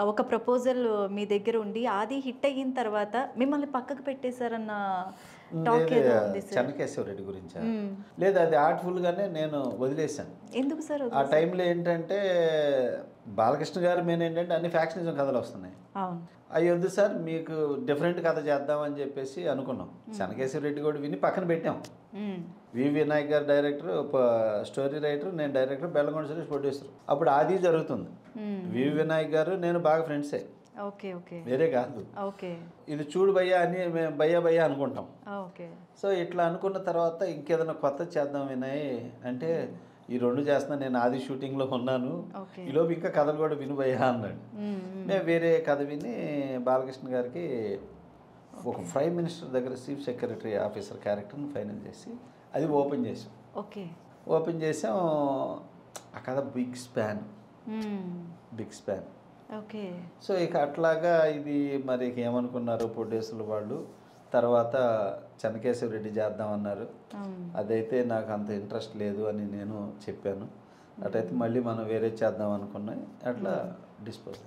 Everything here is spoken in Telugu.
ఒక ప్రపోజల్ మీ దగ్గర ఉండి అది హిట్ అయిన తర్వాత మిమ్మల్ని పక్కకు పెట్టేశారన్న టాక్ లేదు ఏదో ఉంది సార్. చెన్నకేశవరెడ్డి గురించా? లేదు, అది ఆర్ట్‌ఫుల్‌గానే నేను వదిలేసాను. ఎందుకు సార్ ఆ టైంలో ఏంటంటే బాలకృష్ణ గారి మెయిన్ ఏంటంటే అన్ని ఫ్యాక్షనిజం కథలు వస్తున్నాయి. అవును. అయ్యి వద్దు సార్, మీకు డిఫరెంట్ కథ చేద్దామని చెప్పేసి అనుకున్నాం. చెన్నకేశవరెడ్డి కూడా విని పక్కన పెట్టాం. వి వినాయక్ గారు డైరెక్టర్, స్టోరీ రైటర్, నేను డైరెక్టర్, బెల్లంకొండ సురేష్ ప్రొడ్యూసర్. అప్పుడు ఆది జరుగుతుంది. వి వినాయక్ గారు నేను బాగా ఫ్రెండ్సే, ఓకే ఓకే వేరే కాదు. ఓకే ఇది చూడు భయ్యా అని మేము భయ్యా భయ్యా అనుకుంటాం. ఓకే సో ఇట్లా అనుకున్న తర్వాత ఇంకేదైనా కొత్త చేద్దాం వినాయ్ అంటే, ఈ రెండు చేస్తున్నా, నేను ఆది షూటింగ్లో ఉన్నాను, ఓకే ఈలోపు ఇంకా కథలు కూడా విను భయ్యా అన్నాడు. నేను వేరే కథ విని బాలకృష్ణ గారికి ఒక ప్రైమ్ మినిస్టర్ దగ్గర చీఫ్ సెక్రటరీ ఆఫీసర్ క్యారెక్టర్ని ఫైనల్ చేసి అది ఓపెన్ చేసాం. ఓకే ఓపెన్ చేసాం. ఆ కథ బిగ్ స్పాన్. ఓకే సో ఇక అట్లాగా ఇది మరి ఏమనుకున్నారు ప్రొడ్యూసర్లు వాళ్ళు, తర్వాత చెన్నకేశవరెడ్డి చేద్దామన్నారు. అదైతే నాకు అంత ఇంట్రెస్ట్ లేదు అని నేను చెప్పాను. అటైతే మళ్ళీ మనం వేరే చేద్దాం అనుకున్నాయి. అట్లా డిస్పోజ్.